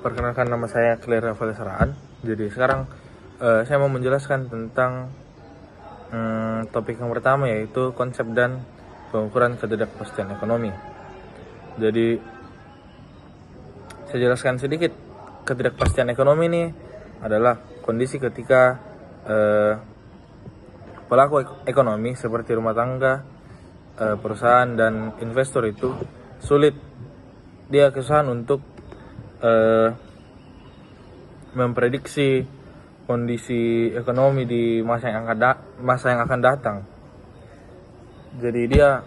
Perkenalkan, nama saya Clear Rafael Saraan. Jadi sekarang saya mau menjelaskan tentang topik yang pertama, yaitu konsep dan pengukuran ketidakpastian ekonomi. Jadi saya jelaskan sedikit. Ketidakpastian ekonomi ini adalah kondisi ketika pelaku ekonomi seperti rumah tangga, perusahaan dan investor itu sulit, dia kesusahan untuk memprediksi kondisi ekonomi di masa yang akan datang. Jadi dia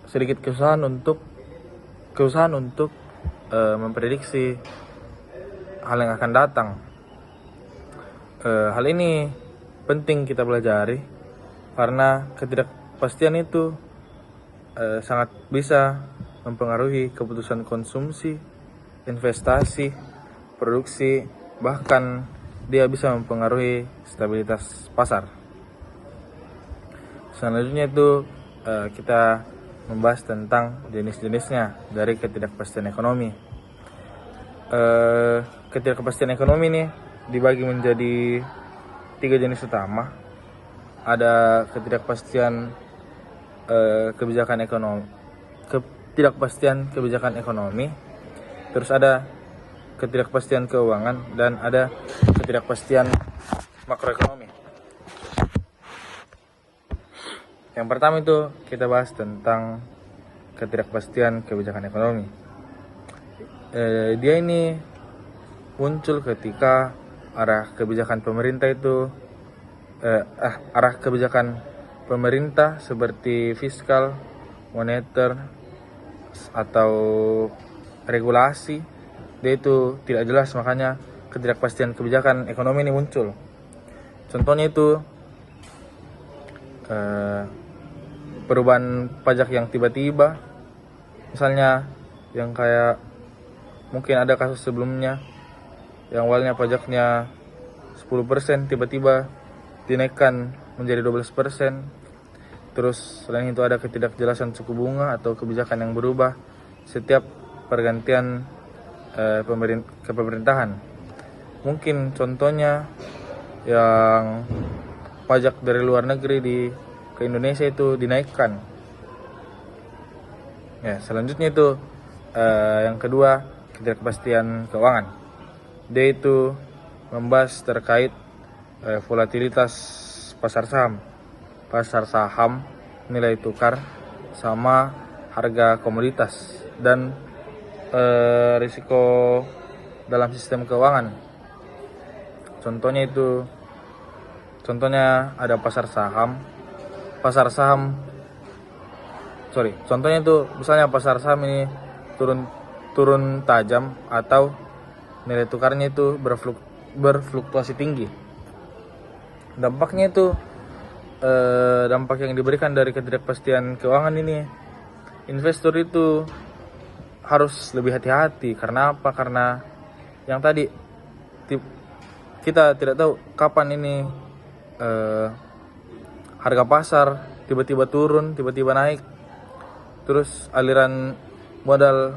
sedikit kesusahan untuk memprediksi hal yang akan datang. Hal ini penting kita pelajari karena ketidakpastian itu sangat bisa mempengaruhi keputusan konsumsi, investasi, produksi, bahkan dia bisa mempengaruhi stabilitas pasar. Selanjutnya itu kita membahas tentang jenis-jenisnya dari ketidakpastian ekonomi. Ketidakpastian ekonomi ini dibagi menjadi 3 jenis utama. Ada ketidakpastian kebijakan ekonomi, terus ada ketidakpastian keuangan, dan ada ketidakpastian makroekonomi. Yang pertama itu kita bahas tentang ketidakpastian kebijakan ekonomi. Dia ini muncul ketika arah kebijakan pemerintah seperti fiskal, moneter, atau regulasi, dia itu tidak jelas, makanya ketidakpastian kebijakan ekonomi ini muncul. Contohnya itu perubahan pajak yang tiba-tiba, misalnya yang kayak mungkin ada kasus sebelumnya yang awalnya pajaknya 10%, tiba-tiba dinaikkan menjadi 12%. Terus selain itu ada ketidakjelasan suku bunga atau kebijakan yang berubah setiap pergantian kepemerintahan. Mungkin contohnya yang pajak dari luar negeri ke Indonesia itu dinaikkan. Ya, selanjutnya itu yang kedua, ketidakpastian keuangan. Dia itu membahas terkait volatilitas pasar saham, nilai tukar, sama harga komoditas, dan risiko dalam sistem keuangan. Contohnya ada contohnya itu misalnya pasar saham ini turun tajam atau nilai tukarnya itu berfluktuasi tinggi. Dampaknya itu dampak yang diberikan dari ketidakpastian keuangan ini, investor itu harus lebih hati-hati. Karena apa? Karena yang tadi kita tidak tahu kapan ini harga pasar tiba-tiba turun, tiba-tiba naik. Terus aliran modal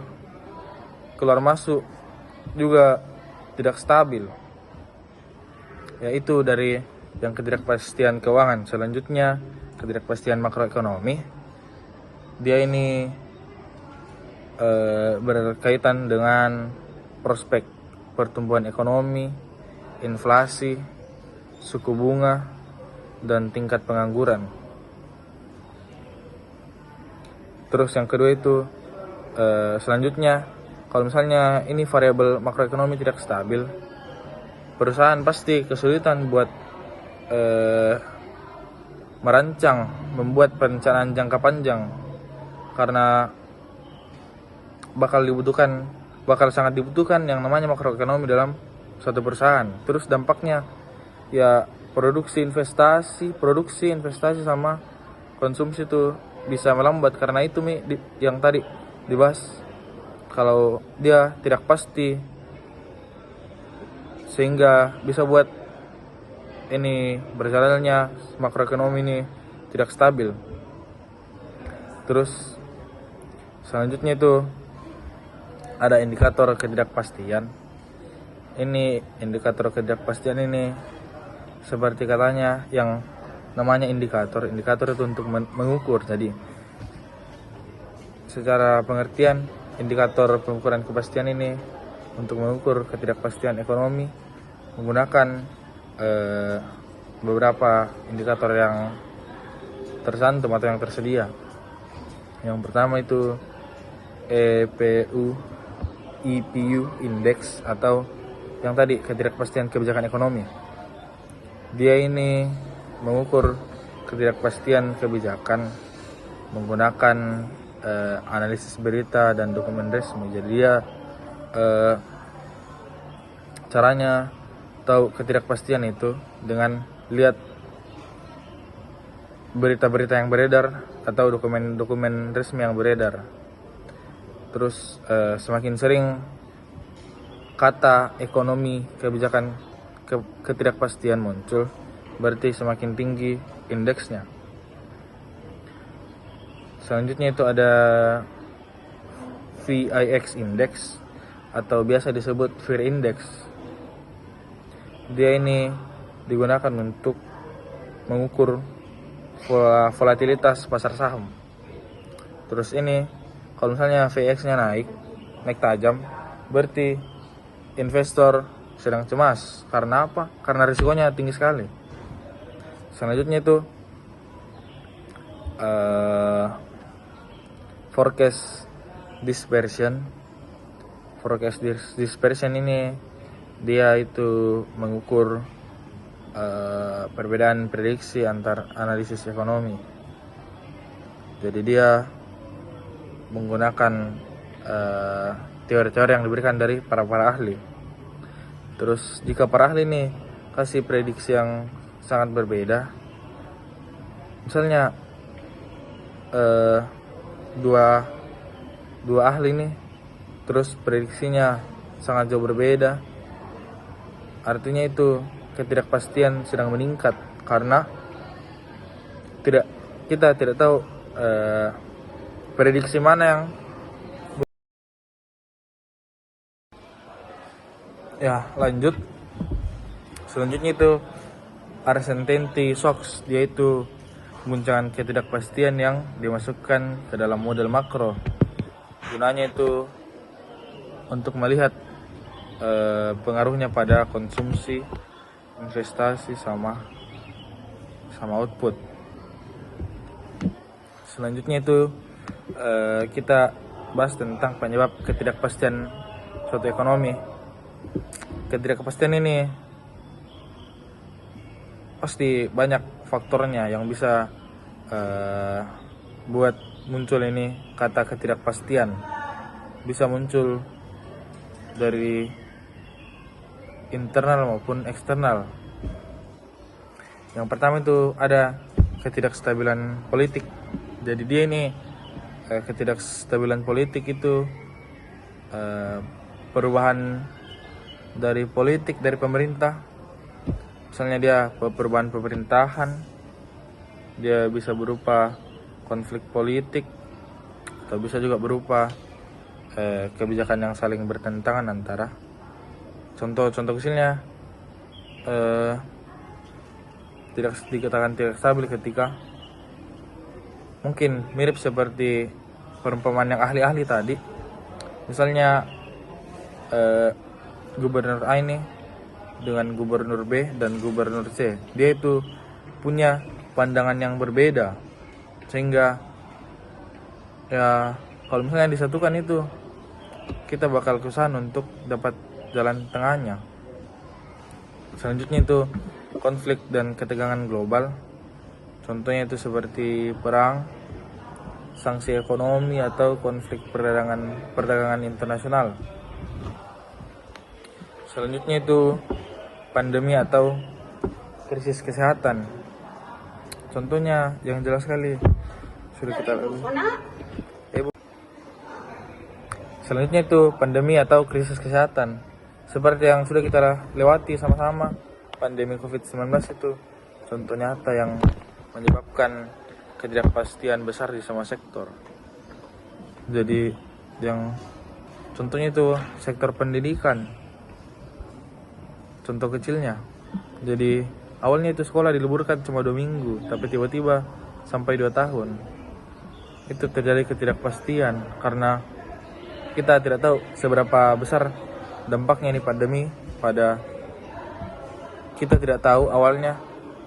keluar masuk juga tidak stabil. Yaitu dari yang ketidakpastian keuangan. Selanjutnya ketidakpastian makroekonomi. Dia ini berkaitan dengan prospek pertumbuhan ekonomi, inflasi, suku bunga, dan tingkat pengangguran. Terus yang kedua itu selanjutnya, kalau misalnya ini variabel makroekonomi tidak stabil, perusahaan pasti kesulitan buat membuat perencanaan jangka panjang, karena bakal sangat dibutuhkan yang namanya makroekonomi dalam suatu perusahaan. Terus dampaknya ya produksi investasi sama konsumsi itu bisa melambat, karena itu yang tadi dibahas, kalau dia tidak pasti sehingga bisa buat ini berjalannya makroekonomi ini tidak stabil. Terus selanjutnya itu ada indikator ketidakpastian. Ini indikator ketidakpastian ini seperti katanya yang namanya indikator itu untuk mengukur. Jadi secara pengertian indikator pengukuran kepastian ini untuk mengukur ketidakpastian ekonomi menggunakan beberapa indikator yang tercantum atau yang tersedia. Yang pertama itu EPU Index atau yang tadi ketidakpastian kebijakan ekonomi. Dia ini mengukur ketidakpastian kebijakan menggunakan analisis berita dan dokumen resmi. Jadi dia caranya tahu ketidakpastian itu dengan lihat berita-berita yang beredar atau dokumen-dokumen resmi yang beredar. Terus semakin sering kata ekonomi kebijakan ketidakpastian muncul, berarti semakin tinggi indeksnya. Selanjutnya itu ada VIX Index atau biasa disebut Fear Index. Dia ini digunakan untuk mengukur volatilitas pasar saham. Terus ini kalau misalnya VIX-nya naik tajam, berarti investor sedang cemas. Karena apa? Karena risikonya tinggi sekali. Selanjutnya itu forecast dispersion. Forecast dispersion ini dia itu mengukur perbedaan prediksi antar analisis ekonomi. Jadi dia menggunakan teori-teori yang diberikan dari para ahli. Terus jika para ahli ini kasih prediksi yang sangat berbeda, misalnya dua ahli nih, terus prediksinya sangat jauh berbeda, artinya itu ketidakpastian sedang meningkat karena kita tidak tahu prediksi mana yang lanjut. Selanjutnya itu uncertainty shocks, yaitu guncangan ketidakpastian yang dimasukkan ke dalam model makro. Gunanya itu untuk melihat pengaruhnya pada konsumsi, investasi sama output. Selanjutnya itu kita bahas tentang penyebab ketidakpastian suatu ekonomi. Ketidakpastian ini pasti banyak faktornya yang bisa buat muncul ini kata ketidakpastian. Bisa muncul dari internal maupun eksternal. Yang pertama itu ada ketidakstabilan politik. Jadi dia ini ketidakstabilan politik itu perubahan dari politik dari pemerintah. Misalnya dia perubahan pemerintahan, dia bisa berupa konflik politik atau bisa juga berupa kebijakan yang saling bertentangan antara. Contoh kecilnya dikatakan tidak stabil ketika mungkin mirip seperti perumpamaan yang ahli-ahli tadi. Misalnya gubernur A ini dengan gubernur B dan gubernur C, dia itu punya pandangan yang berbeda, sehingga ya kalau misalnya disatukan itu kita bakal kesusahan untuk dapat jalan tengahnya. Selanjutnya itu konflik dan ketegangan global. Contohnya itu seperti perang, sanksi ekonomi atau konflik perdagangan internasional. Selanjutnya itu pandemi atau krisis kesehatan. Contohnya yang jelas sekali sudah kita lalui. Selanjutnya itu pandemi atau krisis kesehatan. Seperti yang sudah kita lewati sama-sama, pandemi COVID-19 itu contoh nyata yang menyebabkan ketidakpastian besar di semua sektor. Jadi yang Contohnya itu sektor pendidikan. Contoh kecilnya. Jadi awalnya itu sekolah diliburkan cuma 2 minggu, tapi tiba-tiba sampai 2 tahun. Itu terjadi ketidakpastian karena kita tidak tahu seberapa besar dampaknya ini pandemi pada kita, tidak tahu awalnya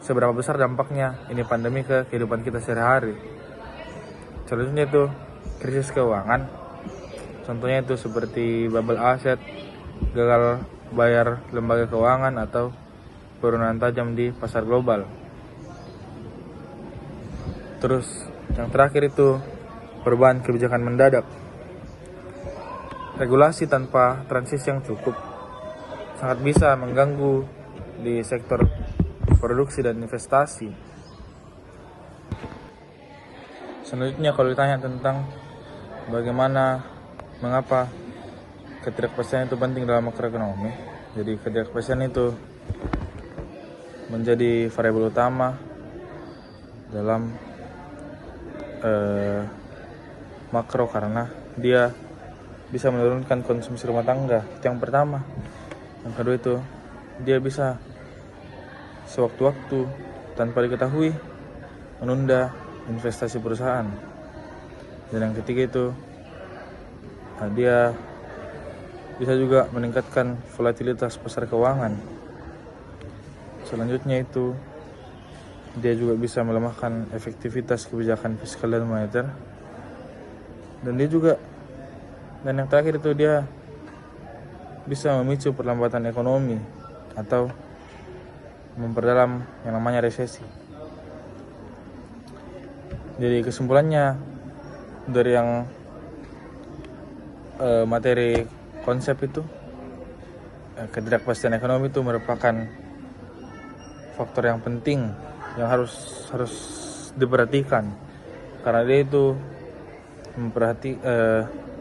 seberapa besar dampaknya ini pandemi ke kehidupan kita sehari-hari. Selanjutnya itu krisis keuangan. Contohnya itu seperti bubble aset, gagal bayar lembaga keuangan, atau penurunan tajam di pasar global. Terus yang terakhir itu perubahan kebijakan mendadak. Regulasi tanpa transisi yang cukup sangat bisa mengganggu di sektor produksi dan investasi. Selanjutnya kalau ditanya tentang mengapa ketidakpastian itu penting dalam makroekonomi. Jadi ketidakpastian itu menjadi variabel utama dalam makro karena dia bisa menurunkan konsumsi rumah tangga. Itu yang pertama. Yang kedua itu dia bisa sewaktu-waktu tanpa diketahui menunda investasi perusahaan. Dan yang ketiga itu dia bisa juga meningkatkan volatilitas pasar keuangan. Selanjutnya itu dia juga bisa melemahkan efektivitas kebijakan fiskal dan moneter. Dan yang terakhir itu dia bisa memicu perlambatan ekonomi atau memperdalam yang namanya resesi. Jadi kesimpulannya dari yang materi konsep itu, ketidakpastian ekonomi itu merupakan faktor yang penting yang harus diperhatikan karena dia itu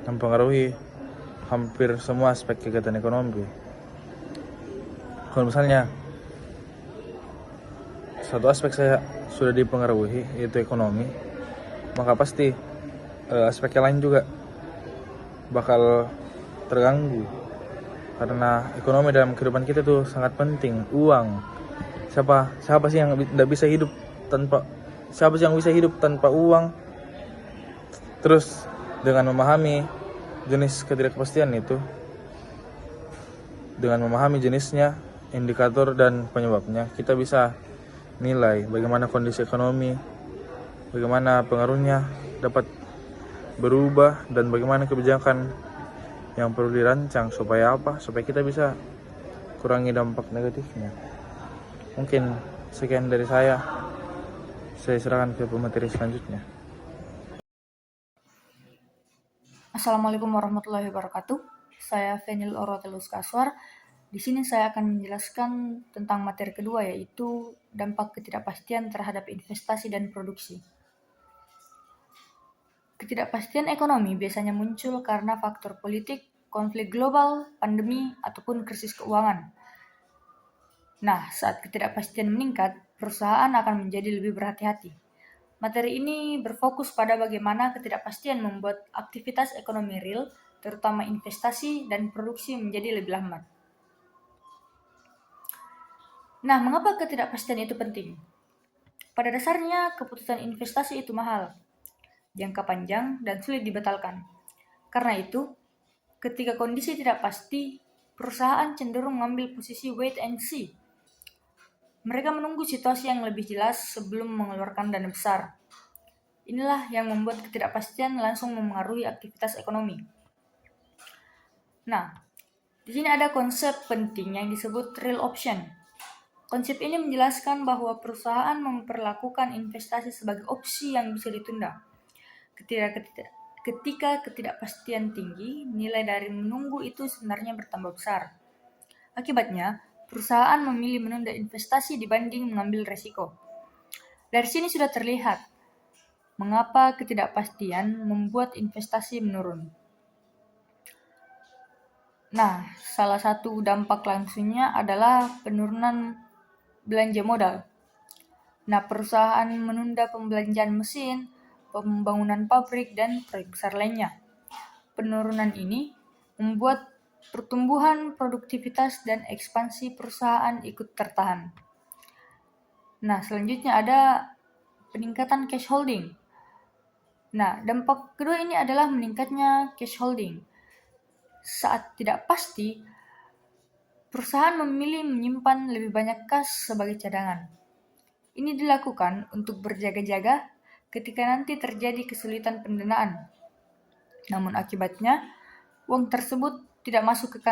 mempengaruhi hampir semua aspek kegiatan ekonomi. Kalau misalnya satu aspek saya sudah dipengaruhi, yaitu ekonomi, maka pasti aspek yang lain juga bakal terganggu karena ekonomi dalam kehidupan kita tuh sangat penting. Uang, siapa sih yang bisa hidup tanpa uang? Terus dengan memahami jenis ketidakpastian itu, dengan memahami jenisnya, indikator dan penyebabnya, kita bisa nilai bagaimana kondisi ekonomi, bagaimana pengaruhnya dapat berubah, dan bagaimana kebijakan yang perlu dirancang supaya kita bisa kurangi dampak negatifnya. Mungkin sekian dari saya serahkan ke pemateri selanjutnya. Assalamualaikum warahmatullahi wabarakatuh. Saya Fenil Orotelus Kaswar. Di sini saya akan menjelaskan tentang materi kedua, yaitu dampak ketidakpastian terhadap investasi dan produksi. Ketidakpastian ekonomi biasanya muncul karena faktor politik, konflik global, pandemi, ataupun krisis keuangan. Nah, saat ketidakpastian meningkat, perusahaan akan menjadi lebih berhati-hati. Materi ini berfokus pada bagaimana ketidakpastian membuat aktivitas ekonomi real, terutama investasi dan produksi, menjadi lebih lambat. Nah, mengapa ketidakpastian itu penting? Pada dasarnya, keputusan investasi itu mahal, jangka panjang, dan sulit dibatalkan. Karena itu, ketika kondisi tidak pasti, perusahaan cenderung mengambil posisi wait and see. Mereka menunggu situasi yang lebih jelas sebelum mengeluarkan dana besar. Inilah yang membuat ketidakpastian langsung memengaruhi aktivitas ekonomi. Nah, di sini ada konsep penting yang disebut real option. Konsep ini menjelaskan bahwa perusahaan memperlakukan investasi sebagai opsi yang bisa ditunda. Ketika ketidakpastian tinggi, nilai dari menunggu itu sebenarnya bertambah besar. Akibatnya, perusahaan memilih menunda investasi dibanding mengambil resiko. Dari sini sudah terlihat mengapa ketidakpastian membuat investasi menurun. Nah, salah satu dampak langsungnya adalah penurunan belanja modal. Nah, perusahaan menunda pembelanjaan mesin, pembangunan pabrik, dan proyek besar lainnya. Penurunan ini membuat pertumbuhan produktivitas dan ekspansi perusahaan ikut tertahan. Nah, selanjutnya ada peningkatan cash holding. Nah, dampak kedua ini adalah meningkatnya cash holding. Saat tidak pasti, perusahaan memilih menyimpan lebih banyak kas sebagai cadangan. Ini dilakukan untuk berjaga-jaga ketika nanti terjadi kesulitan pendanaan. Namun akibatnya, uang tersebut tidak masuk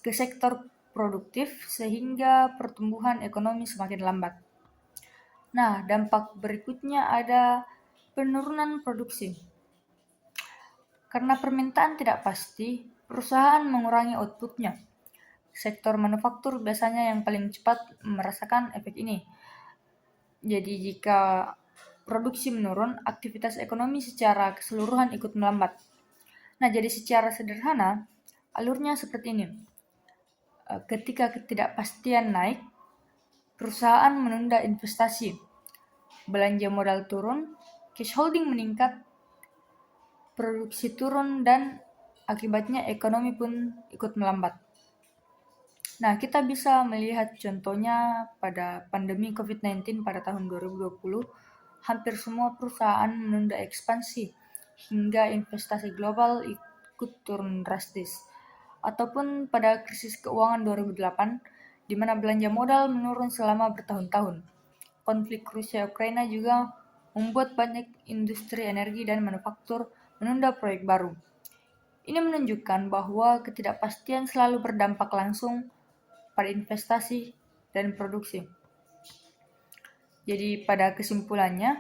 ke sektor produktif sehingga pertumbuhan ekonomi semakin lambat. Nah, dampak berikutnya ada penurunan produksi. Karena permintaan tidak pasti, perusahaan mengurangi outputnya. Sektor manufaktur biasanya yang paling cepat merasakan efek ini. Jadi jika produksi menurun, aktivitas ekonomi secara keseluruhan ikut melambat. Nah, jadi secara sederhana, alurnya seperti ini. Ketika ketidakpastian naik, perusahaan menunda investasi, belanja modal turun, cash holding meningkat, produksi turun, dan akibatnya ekonomi pun ikut melambat. Nah, kita bisa melihat contohnya pada pandemi COVID-19 pada tahun 2020, hampir semua perusahaan menunda ekspansi hingga investasi global ikut turun drastis. Ataupun pada krisis keuangan 2008, di mana belanja modal menurun selama bertahun-tahun. Konflik Rusia-Ukraina juga membuat banyak industri energi dan manufaktur menunda proyek baru. Ini menunjukkan bahwa ketidakpastian selalu berdampak langsung pada investasi dan produksi. Jadi pada kesimpulannya,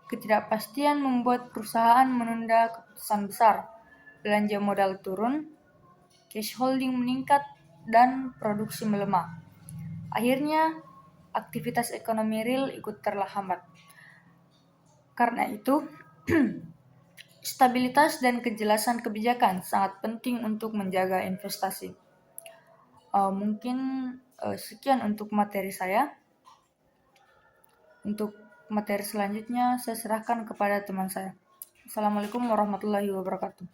ketidakpastian membuat perusahaan menunda keputusan besar, belanja modal turun, cash holding meningkat, dan produksi melemah. Akhirnya, aktivitas ekonomi real ikut terhambat. Karena itu, stabilitas dan kejelasan kebijakan sangat penting untuk menjaga investasi. Mungkin sekian untuk materi saya. Untuk materi selanjutnya saya serahkan kepada teman saya. Assalamualaikum warahmatullahi wabarakatuh.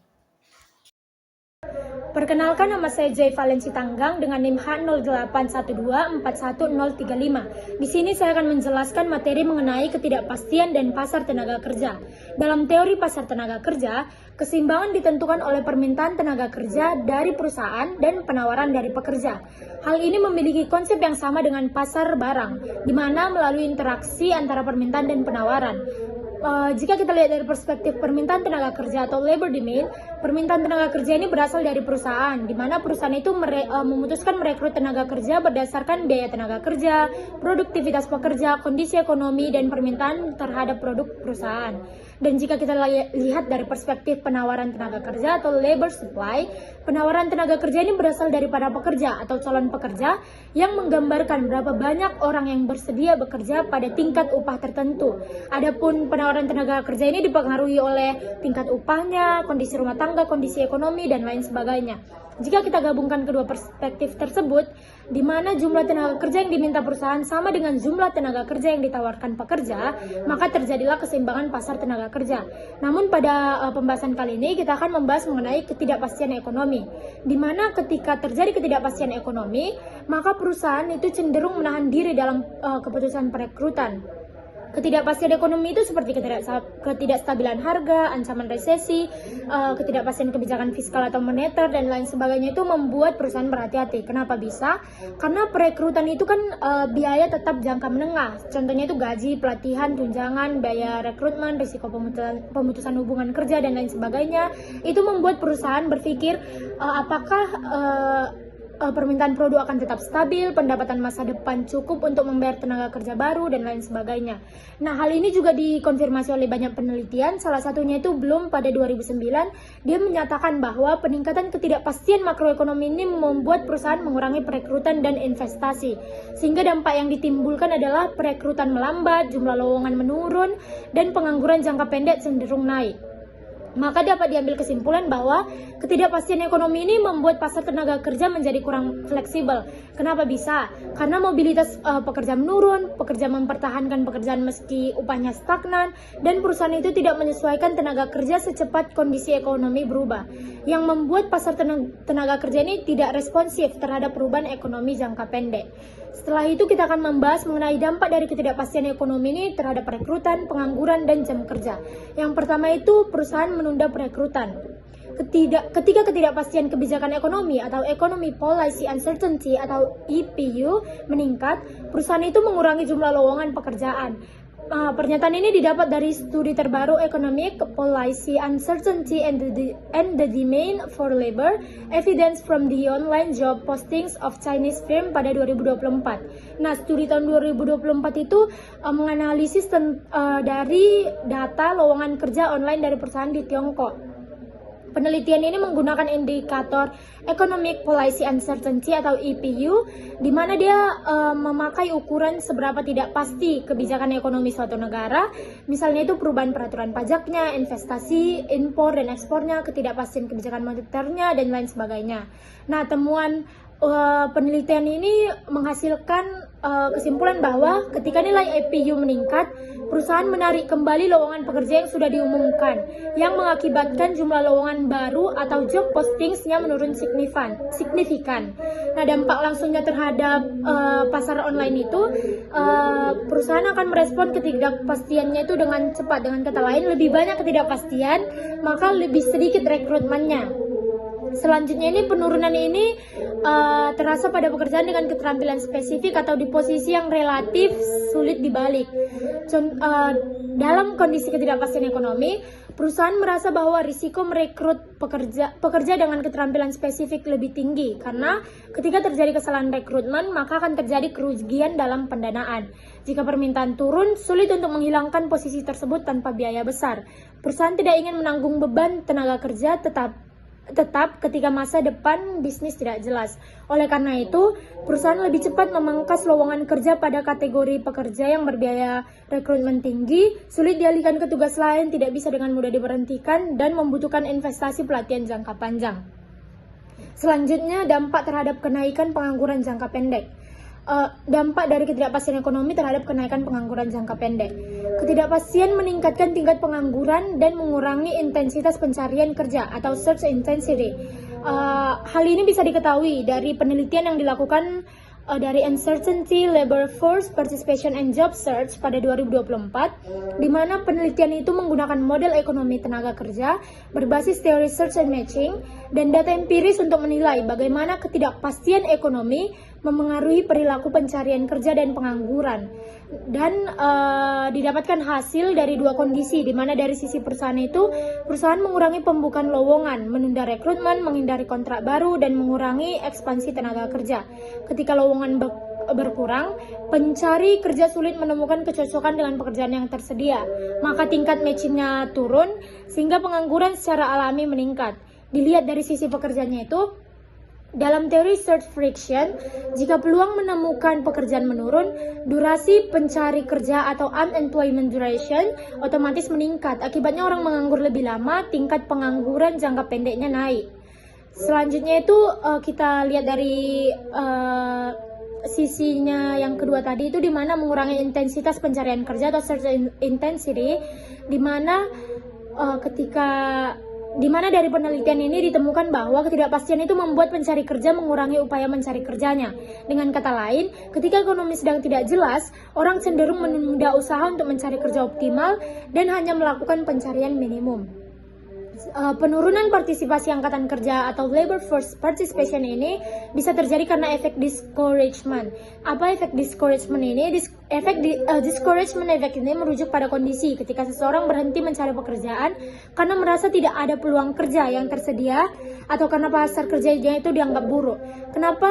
Perkenalkan, nama saya Jay Valensi Tanggang dengan NIM H0812411035. Di sini saya akan menjelaskan materi mengenai ketidakpastian dan pasar tenaga kerja. Dalam teori pasar tenaga kerja, keseimbangan ditentukan oleh permintaan tenaga kerja dari perusahaan dan penawaran dari pekerja. Hal ini memiliki konsep yang sama dengan pasar barang, di mana melalui interaksi antara permintaan dan penawaran. Jika kita lihat dari perspektif permintaan tenaga kerja atau labor demand, permintaan tenaga kerja ini berasal dari perusahaan, di mana perusahaan itu memutuskan merekrut tenaga kerja berdasarkan biaya tenaga kerja, produktivitas pekerja, kondisi ekonomi, dan permintaan terhadap produk perusahaan. Dan jika kita lihat dari perspektif penawaran tenaga kerja atau labor supply, penawaran tenaga kerja ini berasal dari para pekerja atau calon pekerja yang menggambarkan berapa banyak orang yang bersedia bekerja pada tingkat upah tertentu. Adapun penawaran tenaga kerja ini dipengaruhi oleh tingkat upahnya, kondisi rumah tangga, kondisi ekonomi, dan lain sebagainya. Jika kita gabungkan kedua perspektif tersebut, di mana jumlah tenaga kerja yang diminta perusahaan sama dengan jumlah tenaga kerja yang ditawarkan pekerja, maka terjadilah keseimbangan pasar tenaga kerja. Namun pada pembahasan kali ini kita akan membahas mengenai ketidakpastian ekonomi, di mana ketika terjadi ketidakpastian ekonomi, maka perusahaan itu cenderung menahan diri dalam keputusan perekrutan. Ketidakpastian ekonomi itu seperti ketidakstabilan harga, ancaman resesi, ketidakpastian kebijakan fiskal atau moneter, dan lain sebagainya itu membuat perusahaan berhati-hati. Kenapa bisa? Karena perekrutan itu kan biaya tetap jangka menengah. Contohnya itu gaji, pelatihan, tunjangan, biaya rekrutmen, risiko pemutusan hubungan kerja, dan lain sebagainya. Itu membuat perusahaan berpikir apakah permintaan produk akan tetap stabil, pendapatan masa depan cukup untuk membayar tenaga kerja baru, dan lain sebagainya. Nah, hal ini juga dikonfirmasi oleh banyak penelitian, salah satunya itu Bloom pada 2009. Dia menyatakan bahwa peningkatan ketidakpastian makroekonomi ini membuat perusahaan mengurangi perekrutan dan investasi, sehingga dampak yang ditimbulkan adalah perekrutan melambat, jumlah lowongan menurun, dan pengangguran jangka pendek cenderung naik. Maka dapat diambil kesimpulan bahwa ketidakpastian ekonomi ini membuat pasar tenaga kerja menjadi kurang fleksibel. Kenapa bisa? Karena mobilitas pekerja menurun, pekerja mempertahankan pekerjaan meski upahnya stagnan, dan perusahaan itu tidak menyesuaikan tenaga kerja secepat kondisi ekonomi berubah, yang membuat pasar tenaga kerja ini tidak responsif terhadap perubahan ekonomi jangka pendek. Setelah itu kita akan membahas mengenai dampak dari ketidakpastian ekonomi ini terhadap perekrutan, pengangguran, dan jam kerja. Yang pertama itu perusahaan menunda perekrutan. Ketika ketidakpastian kebijakan ekonomi atau Economy Policy Uncertainty atau EPU meningkat, perusahaan itu mengurangi jumlah lowongan pekerjaan. Pernyataan ini didapat dari studi terbaru Economic Policy Uncertainty and the Demand for Labor Evidence from the Online Job Postings of Chinese Firm pada 2024. Nah, studi tahun 2024 itu menganalisis dari data lowongan kerja online dari perusahaan di Tiongkok. Penelitian ini menggunakan indikator Economic Policy Uncertainty atau EPU, di mana dia memakai ukuran seberapa tidak pasti kebijakan ekonomi suatu negara, misalnya itu perubahan peraturan pajaknya, investasi, impor dan ekspornya, ketidakpastian kebijakan moneternya, dan lain sebagainya. Nah, temuan penelitian ini menghasilkan kesimpulan bahwa ketika nilai EPU meningkat, perusahaan menarik kembali lowongan pekerja yang sudah diumumkan, yang mengakibatkan jumlah lowongan baru atau job postingsnya menurun signifikan. Nah, dampak langsungnya terhadap pasar online itu, perusahaan akan merespon ketidakpastiannya itu dengan cepat. Dengan kata lain, lebih banyak ketidakpastian, maka lebih sedikit rekrutmennya. Selanjutnya ini penurunan ini terasa pada pekerjaan dengan keterampilan spesifik atau di posisi yang relatif sulit dibalik. Dalam kondisi ketidakpastian ekonomi, perusahaan merasa bahwa risiko merekrut pekerja dengan keterampilan spesifik lebih tinggi, karena ketika terjadi kesalahan rekrutmen maka akan terjadi kerugian dalam pendanaan. Jika permintaan turun, sulit untuk menghilangkan posisi tersebut tanpa biaya besar. Perusahaan tidak ingin menanggung beban tenaga kerja tetap ketika masa depan bisnis tidak jelas. Oleh karena itu, perusahaan lebih cepat memangkas lowongan kerja pada kategori pekerja yang berbiaya rekrutmen tinggi, sulit dialihkan ke tugas lain, tidak bisa dengan mudah diberhentikan, dan membutuhkan investasi pelatihan jangka panjang. Selanjutnya, dampak terhadap kenaikan pengangguran jangka pendek. Dampak dari ketidakpastian ekonomi terhadap kenaikan pengangguran jangka pendek. Ketidakpastian meningkatkan tingkat pengangguran dan mengurangi intensitas pencarian kerja atau search intensity. Hal ini bisa diketahui dari penelitian yang dilakukan dari Uncertainty Labor Force Participation and Job Search pada 2024, di mana penelitian itu menggunakan model ekonomi tenaga kerja berbasis teori search and matching dan data empiris untuk menilai bagaimana ketidakpastian ekonomi memengaruhi perilaku pencarian kerja dan pengangguran. Dan didapatkan hasil dari dua kondisi, di mana dari sisi perusahaan itu, perusahaan mengurangi pembukaan lowongan, menunda rekrutmen, menghindari kontrak baru, dan mengurangi ekspansi tenaga kerja. Ketika lowongan berkurang, pencari kerja sulit menemukan kecocokan dengan pekerjaan yang tersedia, maka tingkat matchingnya turun, sehingga pengangguran secara alami meningkat. Dilihat dari sisi pekerjaannya itu, dalam teori search friction, jika peluang menemukan pekerjaan menurun, durasi pencari kerja atau unemployment duration otomatis meningkat. Akibatnya orang menganggur lebih lama, tingkat pengangguran jangka pendeknya naik. Selanjutnya itu kita lihat dari sisinya yang kedua tadi itu, di mana mengurangi intensitas pencarian kerja atau search intensity, di mana dari penelitian ini ditemukan bahwa ketidakpastian itu membuat pencari kerja mengurangi upaya mencari kerjanya. Dengan kata lain, ketika ekonomi sedang tidak jelas, orang cenderung menunda usaha untuk mencari kerja optimal dan hanya melakukan pencarian minimum. Penurunan partisipasi angkatan kerja atau labor force participation ini bisa terjadi karena efek discouragement. Apa efek discouragement ini? Discouragement effect ini merujuk pada kondisi ketika seseorang berhenti mencari pekerjaan karena merasa tidak ada peluang kerja yang tersedia atau karena pasar kerjanya itu dianggap buruk. Kenapa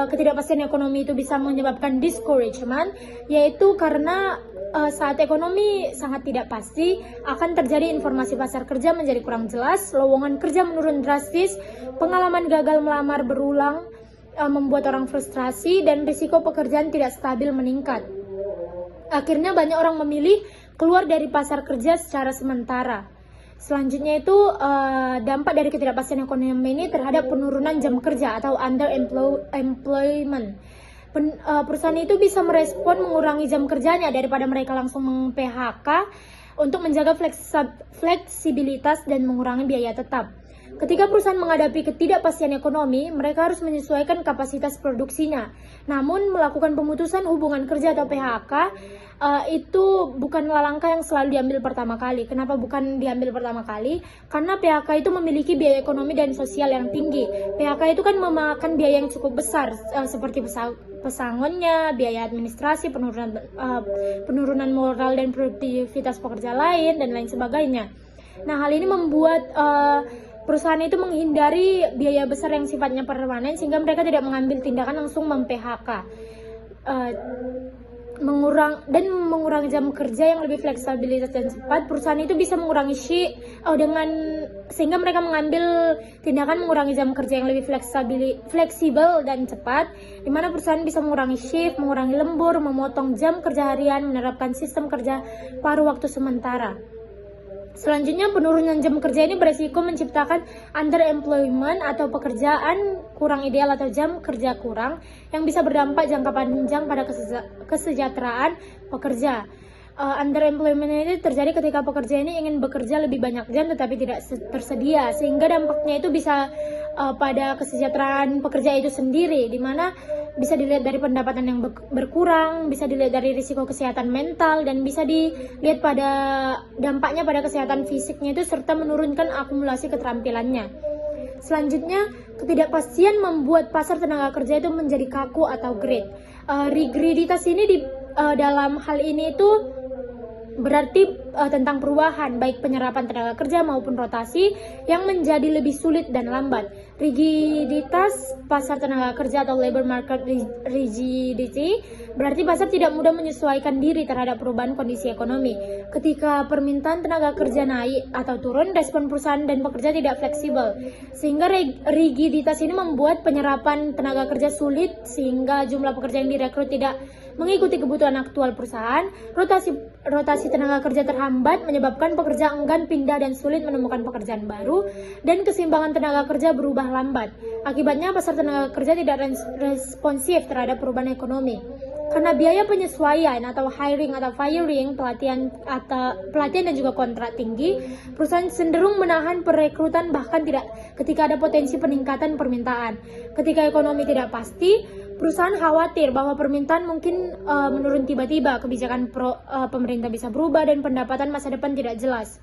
ketidakpastian ekonomi itu bisa menyebabkan discouragement? Yaitu karena saat ekonomi sangat tidak pasti, akan terjadi informasi pasar kerja menjadi kurang jelas, lowongan kerja menurun drastis, pengalaman gagal melamar berulang membuat orang frustrasi, dan risiko pekerjaan tidak stabil meningkat. Akhirnya banyak orang memilih keluar dari pasar kerja secara sementara. Selanjutnya itu dampak dari ketidakpastian ekonomi ini terhadap penurunan jam kerja atau underemployment. Perusahaan itu bisa merespon mengurangi jam kerjanya daripada mereka langsung meng-PHK untuk menjaga fleksibilitas dan mengurangi biaya tetap. Ketika perusahaan menghadapi ketidakpastian ekonomi, mereka harus menyesuaikan kapasitas produksinya. Namun, melakukan pemutusan hubungan kerja atau PHK itu bukanlah langkah yang selalu diambil pertama kali. Kenapa bukan diambil pertama kali? Karena PHK itu memiliki biaya ekonomi dan sosial yang tinggi. PHK itu kan memakan biaya yang cukup besar, seperti pesangonnya, biaya administrasi, penurunan moral dan produktivitas pekerja lain, dan lain sebagainya. Nah, hal ini membuat perusahaan itu menghindari biaya besar yang sifatnya permanen, sehingga mereka tidak mengambil tindakan langsung mem-PHK. Mengurangi jam kerja yang lebih fleksibilitas dan cepat, perusahaan itu bisa mengurangi sehingga mereka mengambil tindakan mengurangi jam kerja yang lebih fleksibel dan cepat, di mana perusahaan bisa mengurangi shift, mengurangi lembur, memotong jam kerja harian, menerapkan sistem kerja paruh waktu sementara. Selanjutnya, penurunan jam kerja ini beresiko menciptakan underemployment atau pekerjaan kurang ideal atau jam kerja kurang yang bisa berdampak jangka panjang pada kesejahteraan pekerja. Underemployment ini terjadi ketika pekerja ini ingin bekerja lebih banyak jam tetapi tidak tersedia, sehingga dampaknya itu bisa pada kesejahteraan pekerja itu sendiri, di mana bisa dilihat dari pendapatan yang berkurang, bisa dilihat dari risiko kesehatan mental, dan bisa dilihat pada dampaknya pada kesehatan fisiknya itu serta menurunkan akumulasi keterampilannya. Selanjutnya, ketidakpastian membuat pasar tenaga kerja itu menjadi kaku atau greed. Rigiditas ini dalam hal ini itu berarti tentang perubahan baik penyerapan tenaga kerja maupun rotasi yang menjadi lebih sulit dan lambat. Rigiditas pasar tenaga kerja atau labor market rigidity berarti pasar tidak mudah menyesuaikan diri terhadap perubahan kondisi ekonomi. Ketika permintaan tenaga kerja naik atau turun, respon perusahaan dan pekerja tidak fleksibel, sehingga rigiditas ini membuat penyerapan tenaga kerja sulit, sehingga jumlah pekerja yang direkrut tidak mengikuti kebutuhan aktual perusahaan. Rotasi tenaga kerja terhambat, menyebabkan pekerja enggan pindah dan sulit menemukan pekerjaan baru, dan keseimbangan tenaga kerja berubah lambat. Akibatnya pasar tenaga kerja tidak responsif terhadap perubahan ekonomi. Karena biaya penyesuaian atau hiring atau firing, pelatihan dan juga kontrak tinggi, perusahaan cenderung menahan perekrutan bahkan tidak ketika ada potensi peningkatan permintaan. Ketika ekonomi tidak pasti, perusahaan khawatir bahwa permintaan mungkin menurun tiba-tiba, kebijakan pemerintah bisa berubah, dan pendapatan masa depan tidak jelas.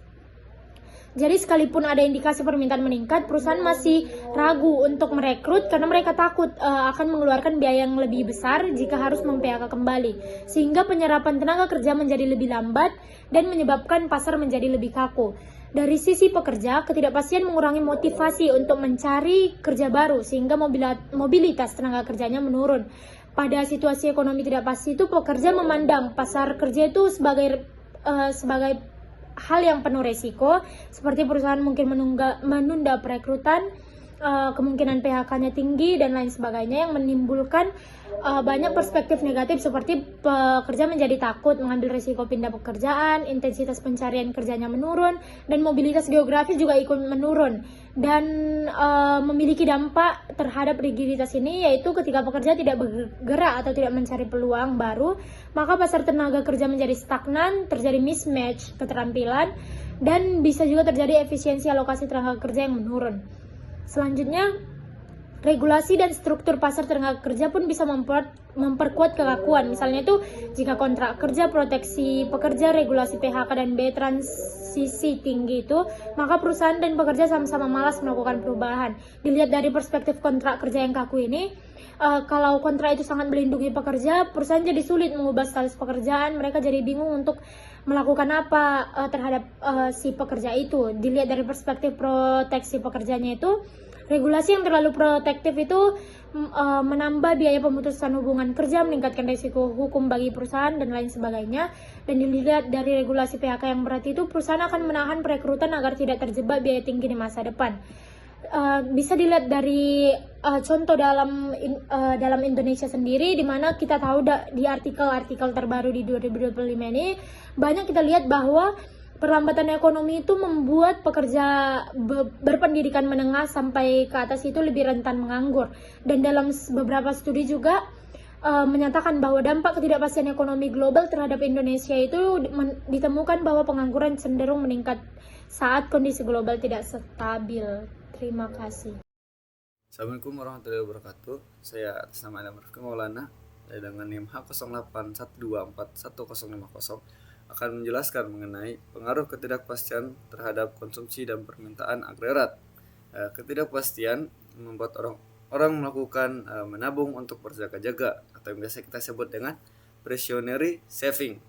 Jadi sekalipun ada indikasi permintaan meningkat, perusahaan masih ragu untuk merekrut karena mereka takut akan mengeluarkan biaya yang lebih besar jika harus mem-PHK kembali, sehingga penyerapan tenaga kerja menjadi lebih lambat dan menyebabkan pasar menjadi lebih kaku. Dari sisi pekerja, ketidakpastian mengurangi motivasi untuk mencari kerja baru, sehingga mobilitas tenaga kerjanya menurun. Pada situasi ekonomi tidak pasti itu, pekerja memandang pasar kerja itu sebagai hal yang penuh resiko, seperti perusahaan mungkin menunda perekrutan, kemungkinan PHK-nya tinggi, dan lain sebagainya, yang menimbulkan banyak perspektif negatif seperti pekerja menjadi takut mengambil risiko pindah pekerjaan, intensitas pencarian kerjanya menurun, dan mobilitas geografis juga ikut menurun. Dan memiliki dampak terhadap rigiditas ini, yaitu ketika pekerja tidak bergerak atau tidak mencari peluang baru, maka pasar tenaga kerja menjadi stagnan, terjadi mismatch keterampilan, dan bisa juga terjadi efisiensi alokasi tenaga kerja yang menurun. Selanjutnya, regulasi dan struktur pasar tenaga kerja pun bisa memperkuat kekakuan. Misalnya itu jika kontrak kerja, proteksi pekerja, regulasi PHK dan biaya transisi tinggi itu, maka perusahaan dan pekerja sama-sama malas melakukan perubahan. Dilihat dari perspektif kontrak kerja yang kaku ini, kalau kontrak itu sangat melindungi pekerja, perusahaan jadi sulit mengubah status pekerjaan. Mereka jadi bingung untuk melakukan apa terhadap si pekerja itu. Dilihat dari perspektif proteksi pekerjanya itu, regulasi yang terlalu protektif itu menambah biaya pemutusan hubungan kerja, meningkatkan risiko hukum bagi perusahaan, dan lain sebagainya. Dan dilihat dari regulasi PHK yang berat itu, perusahaan akan menahan perekrutan agar tidak terjebak biaya tinggi di masa depan. Bisa dilihat dari contoh dalam Indonesia sendiri, di mana kita tahu di artikel terbaru di 2025 ini banyak kita lihat bahwa Perlambatan ekonomi itu membuat pekerja berpendidikan menengah sampai ke atas itu lebih rentan menganggur. Dan dalam beberapa studi juga menyatakan bahwa dampak ketidakpastian ekonomi global terhadap Indonesia itu ditemukan bahwa pengangguran cenderung meningkat saat kondisi global tidak stabil. Terima kasih. Assalamualaikum warahmatullahi wabarakatuh. Saya atas nama Adam Rifki Maulana dengan NIM H0812411050 akan menjelaskan mengenai pengaruh ketidakpastian terhadap konsumsi dan permintaan agregat. Ketidakpastian membuat orang melakukan menabung untuk berjaga-jaga atau yang biasa kita sebut dengan precautionary saving.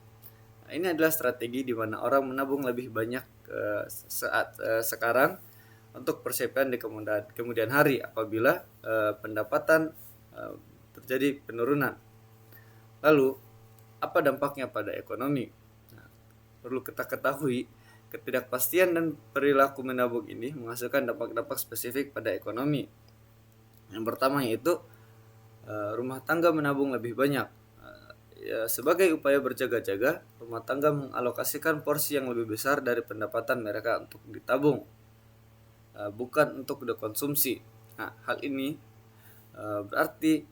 Ini adalah strategi di mana orang menabung lebih banyak saat sekarang untuk persiapan di kemudian hari apabila pendapatan terjadi penurunan. Lalu, apa dampaknya pada ekonomi? Perlu kita ketahui, ketidakpastian dan perilaku menabung ini menghasilkan dampak-dampak spesifik pada ekonomi. Yang pertama yaitu rumah tangga menabung lebih banyak. Sebagai upaya berjaga-jaga, rumah tangga mengalokasikan porsi yang lebih besar dari pendapatan mereka untuk ditabung, bukan untuk dikonsumsi. Nah, hal ini berarti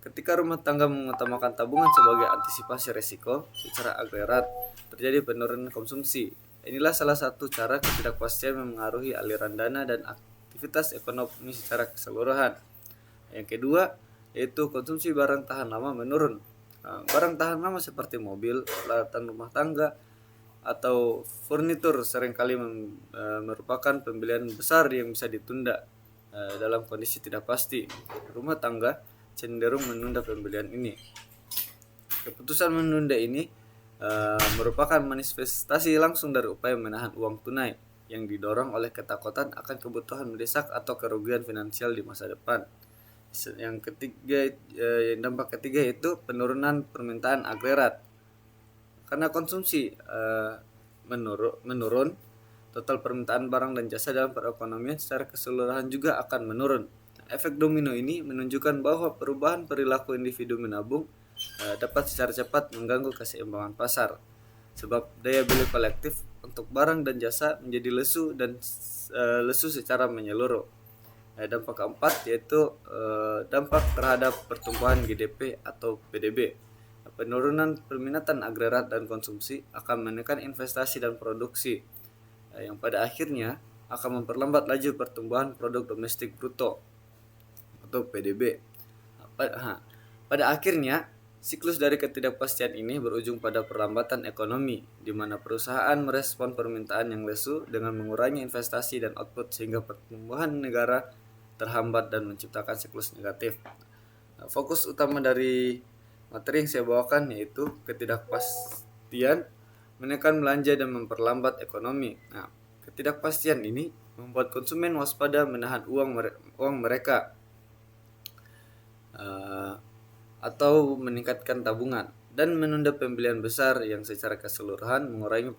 ketika rumah tangga mengutamakan tabungan sebagai antisipasi risiko secara agregat, terjadi penurunan konsumsi. Inilah salah satu cara ketidakpastian memengaruhi aliran dana dan aktivitas ekonomi secara keseluruhan. Yang kedua, yaitu konsumsi barang tahan lama menurun. Barang tahan lama seperti mobil, peralatan rumah tangga, atau furnitur seringkali merupakan pembelian besar yang bisa ditunda dalam kondisi tidak pasti. Rumah tangga cenderung menunda pembelian ini. Keputusan menunda ini merupakan manifestasi langsung dari upaya menahan uang tunai yang didorong oleh ketakutan akan kebutuhan mendesak atau kerugian finansial di masa depan. Yang ketiga, dampak ketiga yaitu penurunan permintaan agregat. Karena konsumsi menurun, total permintaan barang dan jasa dalam perekonomian secara keseluruhan juga akan menurun. Efek domino ini menunjukkan bahwa perubahan perilaku individu menabung dapat secara cepat mengganggu keseimbangan pasar, sebab daya beli kolektif untuk barang dan jasa menjadi lesu secara menyeluruh. Dampak keempat yaitu dampak terhadap pertumbuhan GDP atau PDB. Penurunan peminatan agregat dan konsumsi akan menekan investasi dan produksi, yang pada akhirnya akan memperlambat laju pertumbuhan produk domestik bruto atau PDB. Pada akhirnya, siklus dari ketidakpastian ini berujung pada perlambatan ekonomi, di mana perusahaan merespon permintaan yang lesu dengan mengurangi investasi dan output sehingga pertumbuhan negara terhambat dan menciptakan siklus negatif. Fokus utama dari materi yang saya bawakan yaitu ketidakpastian menekan belanja dan memperlambat ekonomi. Nah, ketidakpastian ini membuat konsumen waspada menahan uang mereka atau meningkatkan tabungan dan menunda pembelian besar yang secara keseluruhan mengurangi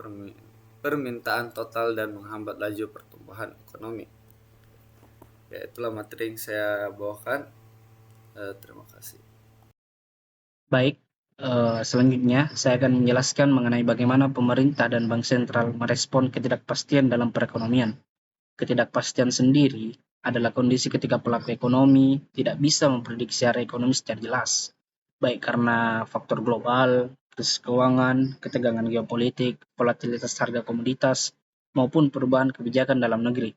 permintaan total dan menghambat laju pertumbuhan ekonomi. Ya, itulah materi yang saya bawakan. Terima kasih. Baik, selanjutnya saya akan menjelaskan mengenai bagaimana pemerintah dan bank sentral merespon ketidakpastian dalam perekonomian. Ketidakpastian sendiri adalah kondisi ketika pelaku ekonomi tidak bisa memprediksi arah ekonomi secara jelas, baik karena faktor global, krisis keuangan, ketegangan geopolitik, volatilitas harga komoditas, maupun perubahan kebijakan dalam negeri.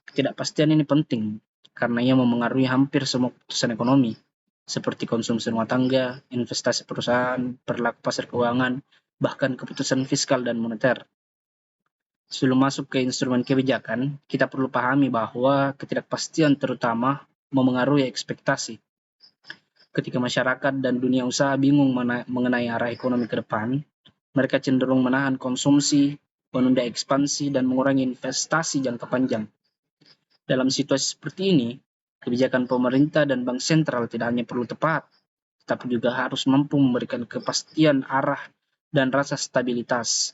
Ketidakpastian ini penting karena ia memengaruhi hampir semua keputusan ekonomi, seperti konsumsi rumah tangga, investasi perusahaan, perilaku pasar keuangan, bahkan keputusan fiskal dan moneter. Sebelum masuk ke instrumen kebijakan, kita perlu pahami bahwa ketidakpastian terutama memengaruhi ekspektasi. Ketika masyarakat dan dunia usaha bingung mengenai arah ekonomi ke depan, mereka cenderung menahan konsumsi, menunda ekspansi, dan mengurangi investasi jangka panjang. Dalam situasi seperti ini, kebijakan pemerintah dan bank sentral tidak hanya perlu tepat, tetapi juga harus mampu memberikan kepastian arah dan rasa stabilitas.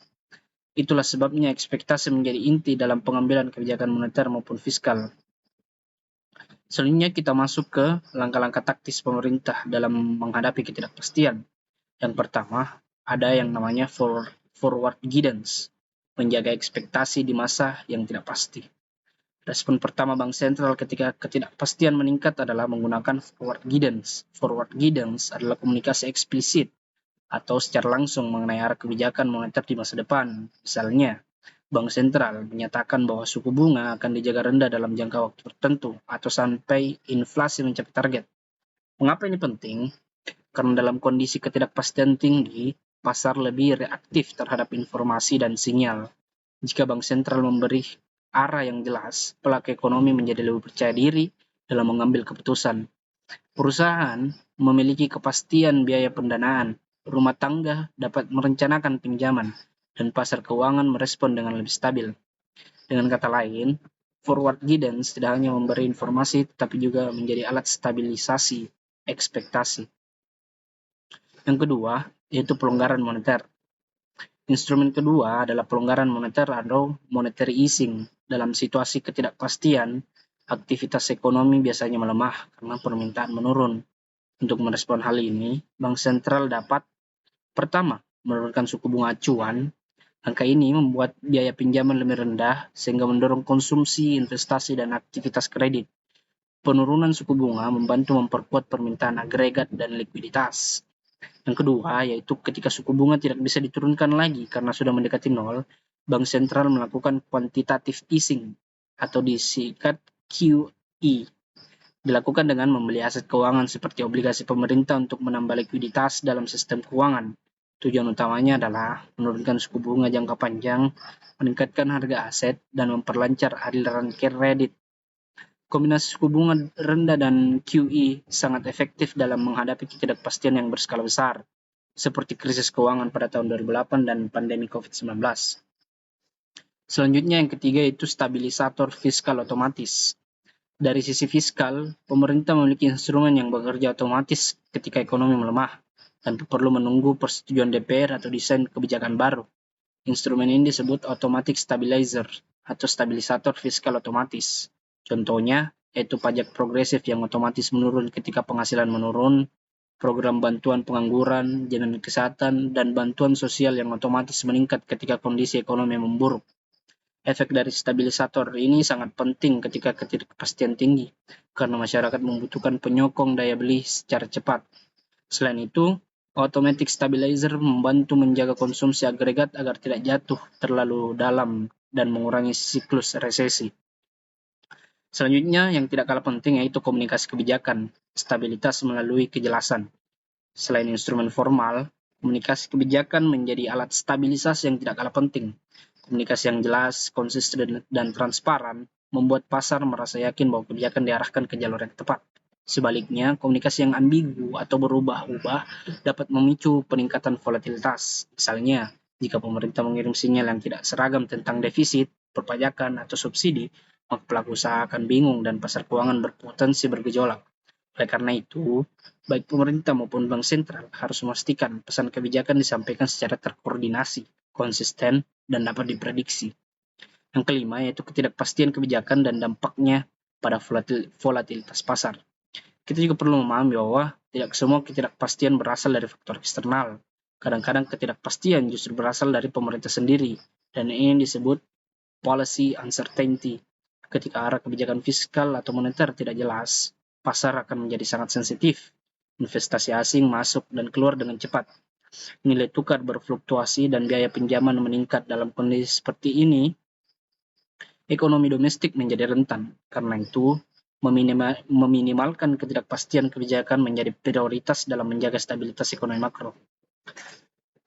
Itulah sebabnya ekspektasi menjadi inti dalam pengambilan kebijakan moneter maupun fiskal. Selanjutnya kita masuk ke langkah-langkah taktis pemerintah dalam menghadapi ketidakpastian. Yang pertama, ada yang namanya forward guidance. menjaga ekspektasi di masa yang tidak pasti. Respon pertama Bank Sentral ketika ketidakpastian meningkat adalah menggunakan forward guidance. Forward guidance adalah komunikasi eksplisit atau secara langsung mengenai arah kebijakan moneter di masa depan. Misalnya, Bank Sentral menyatakan bahwa suku bunga akan dijaga rendah dalam jangka waktu tertentu atau sampai inflasi mencapai target. Mengapa ini penting? Karena dalam kondisi ketidakpastian tinggi, pasar lebih reaktif terhadap informasi dan sinyal. Jika Bank Sentral memberi arah yang jelas, pelaku ekonomi menjadi lebih percaya diri dalam mengambil keputusan. Perusahaan memiliki kepastian biaya pendanaan, rumah tangga dapat merencanakan pinjaman, dan pasar keuangan merespon dengan lebih stabil. Dengan kata lain, forward guidance tidak hanya memberi informasi tetapi juga menjadi alat stabilisasi ekspektasi. Yang kedua, yaitu pelonggaran moneter. Instrumen kedua adalah pelonggaran moneter atau monetary easing. Dalam situasi ketidakpastian, aktivitas ekonomi biasanya melemah karena permintaan menurun. Untuk merespon hal ini, Bank Sentral dapat pertama, menurunkan suku bunga acuan. Angka ini membuat biaya pinjaman lebih rendah sehingga mendorong konsumsi, investasi, dan aktivitas kredit. Penurunan suku bunga membantu memperkuat permintaan agregat dan likuiditas. Yang kedua, yaitu ketika suku bunga tidak bisa diturunkan lagi karena sudah mendekati nol, Bank Sentral melakukan quantitative easing atau disingkat QE. Dilakukan dengan membeli aset keuangan seperti obligasi pemerintah untuk menambah likuiditas dalam sistem keuangan. Tujuan utamanya adalah menurunkan suku bunga jangka panjang, meningkatkan harga aset, dan memperlancar aliran kredit. Kombinasi suku bunga rendah dan QE sangat efektif dalam menghadapi ketidakpastian yang berskala besar, seperti krisis keuangan pada tahun 2008 dan pandemi COVID-19. Selanjutnya yang ketiga yaitu stabilisator fiskal otomatis. Dari sisi fiskal, pemerintah memiliki instrumen yang bekerja otomatis ketika ekonomi melemah, tanpa perlu menunggu persetujuan DPR atau desain kebijakan baru. Instrumen ini disebut automatic stabilizer atau stabilisator fiskal otomatis. Contohnya, yaitu pajak progresif yang otomatis menurun ketika penghasilan menurun, program bantuan pengangguran, jaminan kesehatan, dan bantuan sosial yang otomatis meningkat ketika kondisi ekonomi memburuk. Efek dari stabilisator ini sangat penting ketika ketidakpastian tinggi, karena masyarakat membutuhkan penyokong daya beli secara cepat. Selain itu, automatic stabilizer membantu menjaga konsumsi agregat agar tidak jatuh terlalu dalam dan mengurangi siklus resesi. Selanjutnya, yang tidak kalah penting yaitu komunikasi kebijakan, stabilitas melalui kejelasan. Selain instrumen formal, komunikasi kebijakan menjadi alat stabilisasi yang tidak kalah penting. Komunikasi yang jelas, konsisten, dan transparan membuat pasar merasa yakin bahwa kebijakan diarahkan ke jalur yang tepat. Sebaliknya, komunikasi yang ambigu atau berubah-ubah dapat memicu peningkatan volatilitas. Misalnya, jika pemerintah mengirim sinyal yang tidak seragam tentang defisit, perpajakan, atau subsidi, maka pelaku usaha akan bingung dan pasar keuangan berpotensi bergejolak. Oleh karena itu, baik pemerintah maupun bank sentral harus memastikan pesan kebijakan disampaikan secara terkoordinasi, konsisten, dan dapat diprediksi. Yang kelima yaitu ketidakpastian kebijakan dan dampaknya pada volatilitas pasar. Kita juga perlu memahami bahwa tidak semua ketidakpastian berasal dari faktor eksternal. Kadang-kadang ketidakpastian justru berasal dari pemerintah sendiri, dan ini disebut policy uncertainty. Ketika arah kebijakan fiskal atau moneter tidak jelas, pasar akan menjadi sangat sensitif. Investasi asing masuk dan keluar dengan cepat. Nilai tukar berfluktuasi dan biaya pinjaman meningkat. Dalam kondisi seperti ini, ekonomi domestik menjadi rentan. Karena itu, meminimalkan ketidakpastian kebijakan menjadi prioritas dalam menjaga stabilitas ekonomi makro.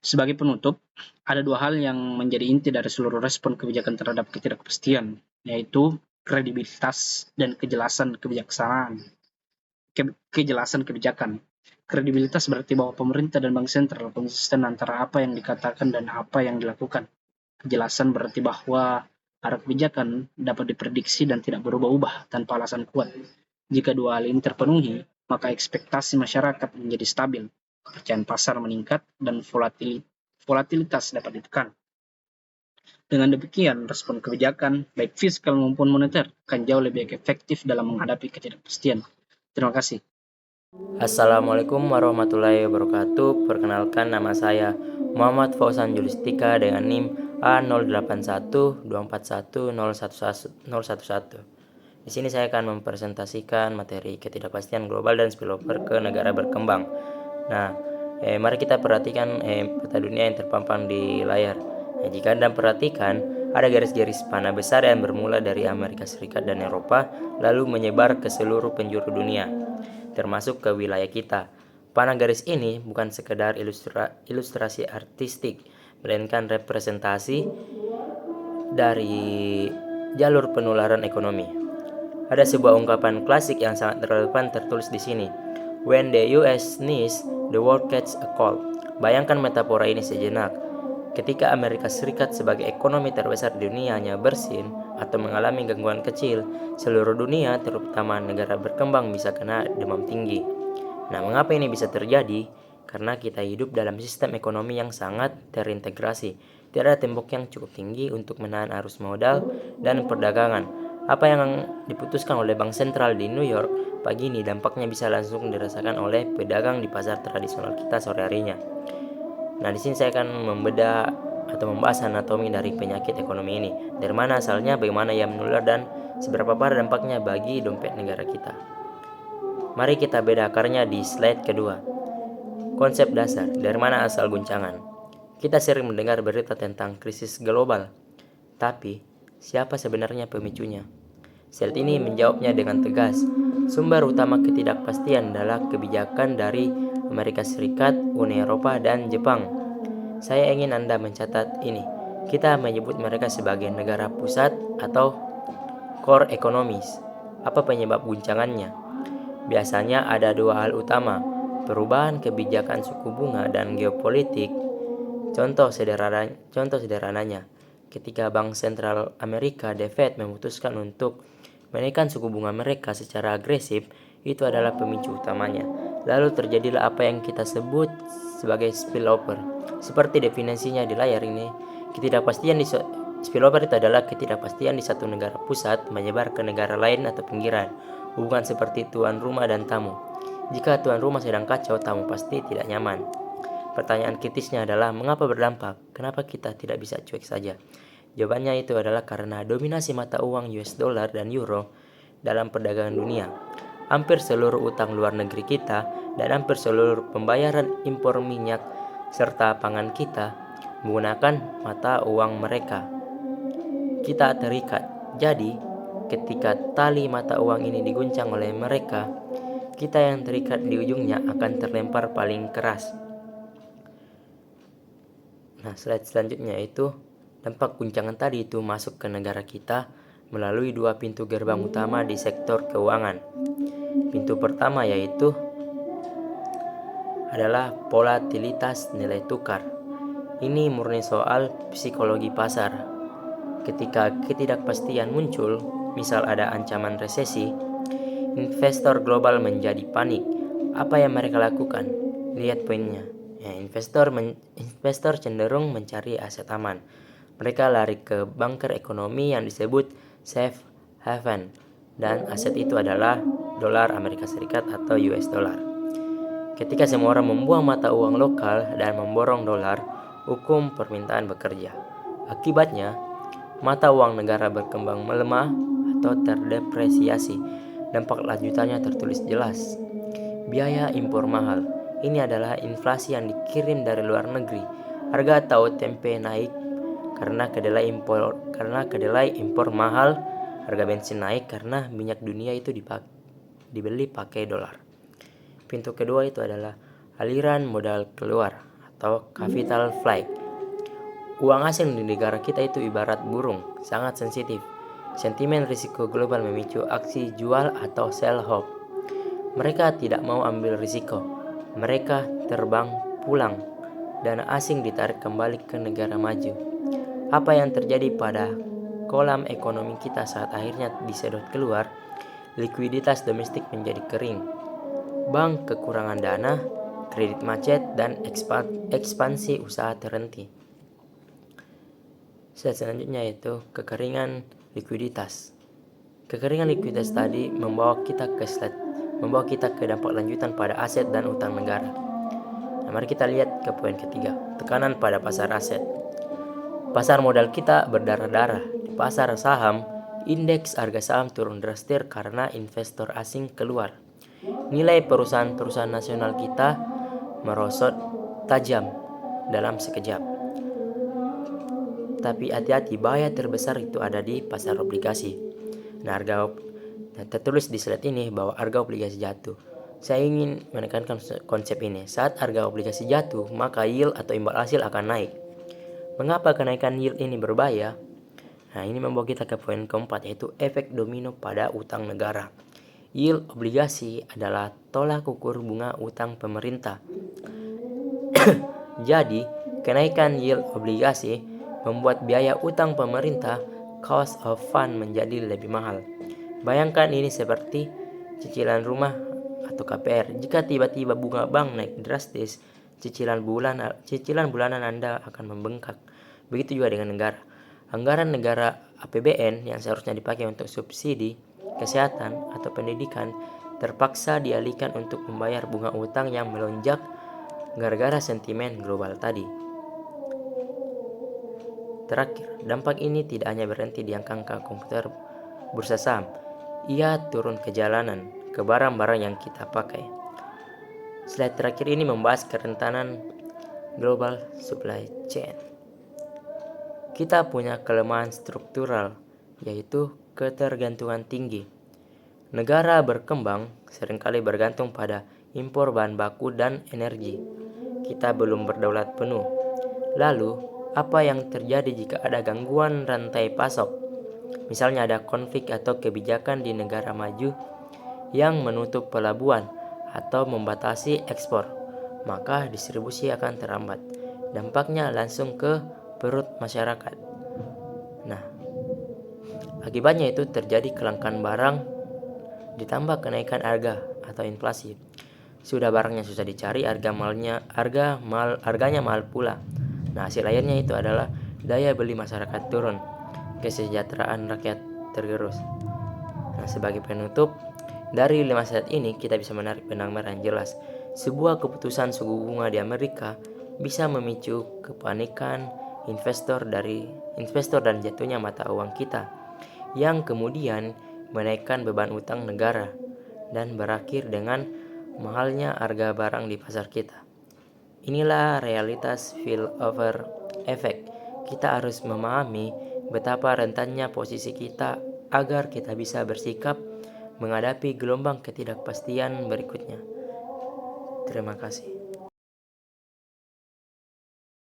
Sebagai penutup, ada dua hal yang menjadi inti dari seluruh respon kebijakan terhadap ketidakpastian, yaitu kredibilitas dan kejelasan kebijaksanaan. Kejelasan kebijakan. Kredibilitas berarti bahwa pemerintah dan bank sentral konsisten antara apa yang dikatakan dan apa yang dilakukan. Kejelasan berarti bahwa arah kebijakan dapat diprediksi dan tidak berubah-ubah tanpa alasan kuat. Jika dua hal ini terpenuhi, maka ekspektasi masyarakat menjadi stabil, kepercayaan pasar meningkat, dan volatilitas dapat ditekan. Dengan demikian, respon kebijakan, baik fiskal maupun moneter, akan jauh lebih efektif dalam menghadapi ketidakpastian. Terima kasih. Assalamualaikum warahmatullahi wabarakatuh. Perkenalkan, nama saya Muhammad Fauzan Julistika dengan NIM A0812410111. Di sini saya akan mempresentasikan materi ketidakpastian global dan spillover ke negara berkembang. Nah, mari kita perhatikan peta dunia yang terpampang di layar. Jika Anda perhatikan, ada garis-garis panah besar yang bermula dari Amerika Serikat dan Eropa, lalu menyebar ke seluruh penjuru dunia, termasuk ke wilayah kita. Panah garis ini bukan sekedar ilustrasi artistik, melainkan representasi dari jalur penularan ekonomi. Ada sebuah ungkapan klasik yang sangat relevan tertulis di sini. When the US sneeze, the world catches a cold. Bayangkan metafora ini sejenak. Ketika Amerika Serikat sebagai ekonomi terbesar di dunianya bersin atau mengalami gangguan kecil, seluruh dunia, terutama negara berkembang, bisa kena demam tinggi. Nah, mengapa ini bisa terjadi? Karena kita hidup dalam sistem ekonomi yang sangat terintegrasi. Tidak ada tembok yang cukup tinggi untuk menahan arus modal dan perdagangan. Apa yang diputuskan oleh Bank Sentral di New York pagi ini dampaknya bisa langsung dirasakan oleh pedagang di pasar tradisional kita sore harinya. Nah, di sini saya akan membedah atau membahas anatomi dari penyakit ekonomi ini. Dari mana asalnya, bagaimana ia menular, dan seberapa parah dampaknya bagi dompet negara kita. Mari kita beda akarnya di slide kedua. Konsep dasar, dari mana asal guncangan. Kita sering mendengar berita tentang krisis global. Tapi, siapa sebenarnya pemicunya? Slide ini menjawabnya dengan tegas. Sumber utama ketidakpastian adalah kebijakan dari Amerika Serikat, Uni Eropa, dan Jepang. Saya ingin Anda mencatat ini. Kita menyebut mereka sebagai negara pusat atau core economies. Apa penyebab guncangannya? Biasanya ada dua hal utama, perubahan kebijakan suku bunga dan geopolitik. Contoh sederhananya, ketika Bank Sentral Amerika, The Fed, memutuskan untuk menaikkan suku bunga mereka secara agresif, itu adalah pemicu utamanya. Lalu terjadilah apa yang kita sebut sebagai spillover. Seperti definisinya di layar ini, spillover itu adalah ketidakpastian di satu negara pusat menyebar ke negara lain atau pinggiran. Hubungan seperti tuan rumah dan tamu. Jika tuan rumah sedang kacau, tamu pasti tidak nyaman. Pertanyaan kritisnya adalah mengapa berdampak? Kenapa kita tidak bisa cuek saja? Jawabannya itu adalah karena dominasi mata uang US dollar dan euro dalam perdagangan dunia. Hampir seluruh utang luar negeri kita dan hampir seluruh pembayaran impor minyak serta pangan kita menggunakan mata uang mereka. Kita terikat. Jadi, ketika tali mata uang ini diguncang oleh mereka, kita yang terikat di ujungnya akan terlempar paling keras. Nah, slide selanjutnya itu dampak guncangan tadi itu masuk ke negara kita melalui dua pintu gerbang utama di sektor keuangan. Pintu pertama yaitu adalah volatilitas nilai tukar. Ini murni soal psikologi pasar. Ketika ketidakpastian muncul, misal ada ancaman resesi, investor global menjadi panik. Apa yang mereka lakukan? Lihat poinnya. Investor cenderung mencari aset aman. Mereka lari ke bunker ekonomi yang disebut safe haven, dan aset itu adalah dolar Amerika Serikat atau US dollar. Ketika semua orang membuang mata uang lokal dan memborong dolar, hukum permintaan bekerja. Akibatnya, mata uang negara berkembang melemah atau terdepresiasi. Dampak lanjutannya tertulis jelas. Biaya impor mahal. Ini adalah inflasi yang dikirim dari luar negeri. Harga tahu tempe naik karena kedelai impor mahal. Harga bensin naik karena minyak dunia itu dibeli pakai dolar. Pintu kedua itu adalah aliran modal keluar atau capital flight. Uang asing di negara kita itu ibarat burung, sangat sensitif. Sentimen risiko global memicu aksi jual atau sell off. Mereka tidak mau ambil risiko. Mereka terbang pulang. Dana asing ditarik kembali ke negara maju. Apa yang terjadi pada kolam ekonomi kita saat akhirnya disedot keluar? Likuiditas domestik menjadi kering. Bank kekurangan dana, kredit macet, dan ekspansi usaha terhenti. Selanjutnya yaitu kekeringan likuiditas. Kekeringan likuiditas tadi membawa kita ke dampak lanjutan pada aset dan utang negara. Nah, mari kita lihat ke poin ketiga, tekanan pada pasar aset. Pasar modal kita berdarah-darah. Di pasar saham, indeks harga saham turun drastis karena investor asing keluar. Nilai perusahaan-perusahaan nasional kita merosot tajam dalam sekejap. Tapi hati-hati, bahaya terbesar itu ada di pasar obligasi. Nah, tertulis di slide ini bahwa harga obligasi jatuh. Saya ingin menekankan konsep ini. Saat harga obligasi jatuh, maka yield atau imbal hasil akan naik. Mengapa kenaikan yield ini berbahaya? Nah, ini membawa kita ke poin keempat, yaitu efek domino pada utang negara. Yield obligasi adalah tolak ukur bunga utang pemerintah. Jadi, kenaikan yield obligasi membuat biaya utang pemerintah, cost of fund, menjadi lebih mahal. Bayangkan ini seperti cicilan rumah atau KPR. Jika tiba-tiba bunga bank naik drastis, cicilan bulanan Anda akan membengkak. Begitu juga dengan negara. Anggaran negara APBN yang seharusnya dipakai untuk subsidi kesehatan atau pendidikan terpaksa dialihkan untuk membayar bunga utang yang melonjak gara-gara sentimen global tadi. Terakhir, dampak ini tidak hanya berhenti di angka komputer bursa saham. Ia turun ke jalanan, ke barang-barang yang kita pakai. Slide terakhir ini membahas kerentanan global supply chain. Kita punya kelemahan struktural, yaitu ketergantungan tinggi. Negara berkembang seringkali bergantung pada impor bahan baku dan energi. Kita belum berdaulat penuh. Lalu, apa yang terjadi jika ada gangguan rantai pasok? Misalnya ada konflik atau kebijakan di negara maju yang menutup pelabuhan atau membatasi ekspor, maka distribusi akan terhambat. Dampaknya langsung ke perut masyarakat. Nah, akibatnya itu terjadi kelangkaan barang ditambah kenaikan harga atau inflasi. Sudah barangnya susah dicari, harganya mahal pula. Nah, hasil akhirnya itu adalah daya beli masyarakat turun, kesejahteraan rakyat tergerus. Nah, sebagai penutup, dari 5 slide ini kita bisa menarik benang merah yang jelas. Sebuah keputusan suku bunga di Amerika bisa memicu kepanikan investor dan jatuhnya mata uang kita, yang kemudian menaikkan beban utang negara dan berakhir dengan mahalnya harga barang di pasar kita. Inilah realitas spillover effect. Kita harus memahami betapa rentannya posisi kita agar kita bisa bersikap menghadapi gelombang ketidakpastian berikutnya. Terima kasih.